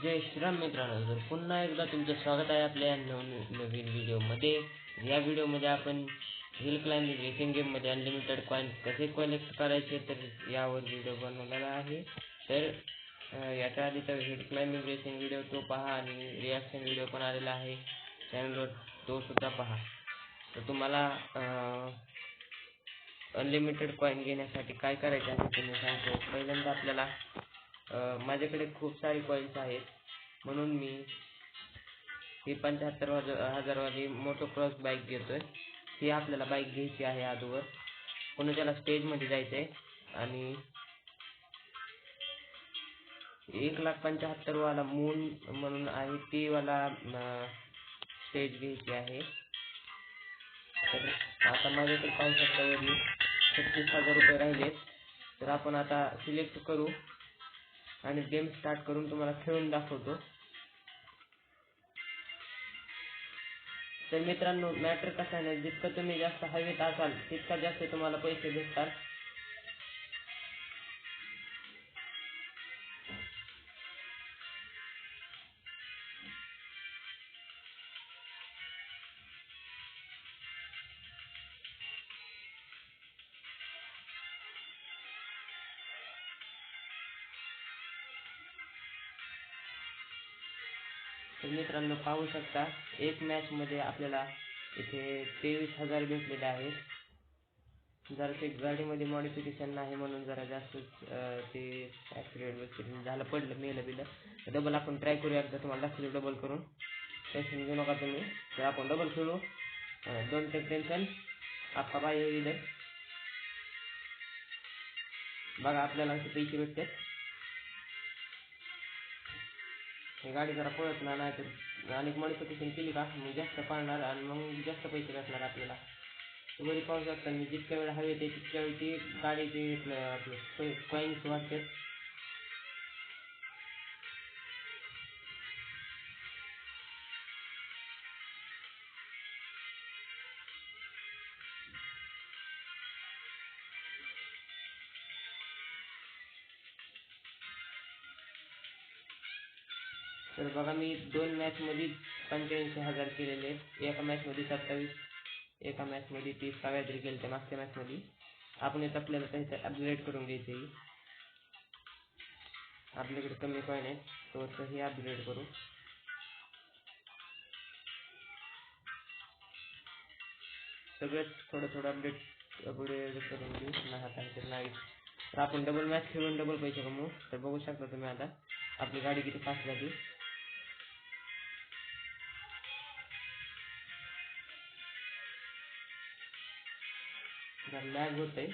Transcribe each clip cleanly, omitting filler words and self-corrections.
जय श्रीराम मित्रांनो, तर पुन्हा एकदा तुमचं स्वागत आहे आपल्या नवीन व्हिडिओमध्ये. या व्हिडिओमध्ये आपण हिल क्लाइम्बिंग रेसिंग गेममध्ये अनलिमिटेड कॉइन कसे कलेक्ट करायचे तर यावर व्हिडिओ बनवलेला आहे. तर याच्या आधी तर हिल क्लाइम्बिंग रेसिंग व्हिडिओ तो पहा आणि रिॲक्शन व्हिडिओ पण आलेला आहे चॅनलवर, तो सुद्धा पहा. तर तुम्हाला अनलिमिटेड कॉइन घेण्यासाठी काय करायचे आहे ते मी सांगतो. पहिल्यांदा आपल्याला माझ्याकडे खूप सारे कॉइन्स आहेत, म्हणून मी ही 75,000 वाली मोटो क्रॉस बाईक घेतोय. ही आपल्याला बाईक घ्यायची आहे. अगोदर पुन्हा त्याला स्टेजमध्ये जायचं आहे आणि 1,75,000 वाला मून म्हणून आहे ती वाला स्टेज घ्यायची आहे. तर आता माझ्याकडे पाहू शकता वरी 36,000 रुपये राहिले. तर आपण आता सिलेक्ट करू आणि गेम स्टार्ट करून तुम्हाला खेळून दाखवतो. तर मित्रांनो, मॅटर कसा आहे, जितकं तुम्ही जास्त हवेत असाल तितका जास्त तुम्हाला पैसे भेटतात. तर मित्रांनो, पाहू शकता एक मॅच मध्ये आपल्याला इथे 23,000 भेटलेले आहेत. जरा ते गाडीमध्ये मॉडिफिकेशन नाही म्हणून जरा जास्त ते ॲक्सिडेंट झालं, पडलं मेलं बिलं. डबल आपण ट्राय करूया. एकदा तुम्हाला दाखवलं डबल करून, टेन्शन घेऊ नका तुम्ही. तर आपण डबल खेळू, डोंट टेक टेन्शन. आपका भाई येईल बघा, आपल्याला पैसे भेटतात. ही गाडी जरा पळत नाही तर अनेक मॉडिफिकेशन केली का मग जास्त पळणार आणि मग जास्त पैसे भेटणार आपल्याला. वरी पाहू शकता मी जितक्या वेळ हवे ते तितक्या वेळ ती गाडीचे आपले कॉईन्स वाटतात. तर बघा, मी 2 मॅचमध्ये 85,000 केलेले आहेत. एका मॅचमध्ये 27, एका मॅचमध्ये 30 काहीतरी केले त्या मागच्या मॅचमध्ये. आपण येत आपल्याला त्याचं अपग्रेड करून घ्यायचे. आपल्याकडे कमी कॉइन आहेत तो हे अपग्रेड करू. सगळंच थोडं थोडं अपग्रेड करून घेऊ. नाही तर आपण डबल मॅच खेळून डबल पैसे कमवू. तर बघू शकता तुम्ही आता आपली गाडी किती फास्ट झाली. लॅग होत आहे.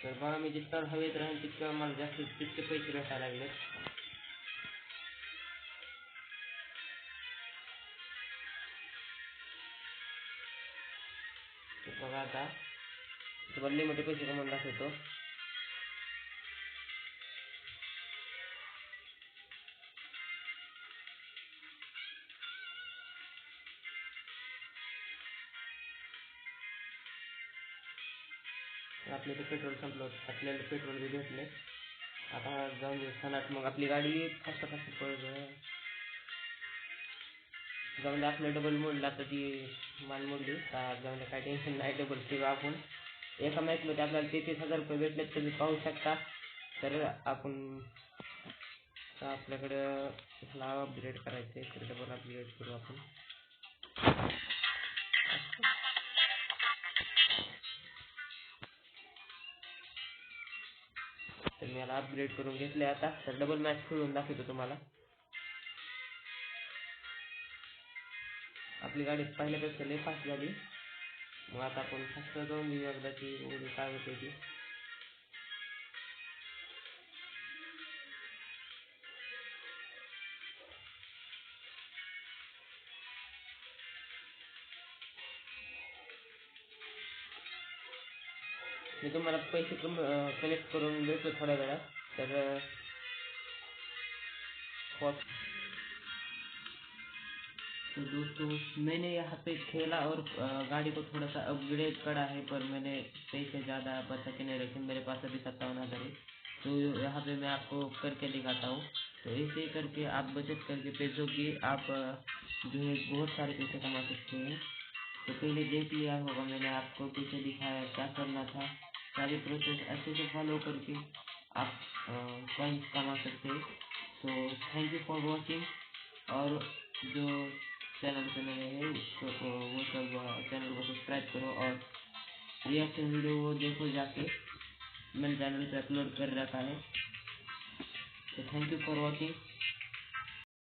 तर बघा, मी जितक्या हवेत राहील तितक्या मला जास्त तितके पैसे भेटायला लागले. बघा आता बदलीमध्ये पैसे कमवून दाखवतो. आपले ते पेट्रोल संपलं, आपल्याला पेट्रोल बी भेटले. आता जाऊन देऊ सणात. मग आपली गाडी फास्ट जाऊन दे. आपलं डबल मोडला तर ती मान मोडली. जाऊन दे, काय टेन्शन नाही. डबल किंवा आपण एका मॅचमध्ये आपल्याला 33,000 रुपये भेटले तुम्ही पाहू शकता. तर आपण आपल्याकडं अपग्रेड करायचं आहे, तर डबल अपग्रेड करू आपण. तर मी याला अपग्रेड करून घेतले. आता तर डबल मॅच खेळून दाखवतो तुम्हाला. आपली गाडी पहिल्यापेक्षा लई फास्ट झाली. मग आता आपण फास्ट जाऊन देऊ एकदा ती उडी काय होते ती. मी तुम्हाला पैसे कलेक्ट करून देतो थोड्या वेळात. तर तो दोस्तों मैंने यहाँ पे खेला और गाड़ी को थोड़ा सा अपग्रेड करा है, पर मैंने पैसे ज़्यादा बचा के नहीं रखे, मेरे पास अभी 57,000 है। तो यहाँ पे मैं आपको करके दिखाता हूँ। तो ऐसे ही करके आप बचत करके पैसों की आप जो है बहुत सारे पैसे कमा सकते हैं। तो पहले देख लिया होगा मैंने आपको पीछे दिखाया क्या करना था, सारी प्रोसेस अच्छे से फॉलो करके आप फंड कमा सकते हैं। तो थैंक यू फॉर वॉचिंग। और जो चैनल पे नए हैं उसको वो सब चैनल को सब्सक्राइब करो और रिएक्शन वीडियो वो देखो जाके, मैंने चैनल पे अपलोड कर रखा है। तो थैंक यू फॉर वॉचिंग।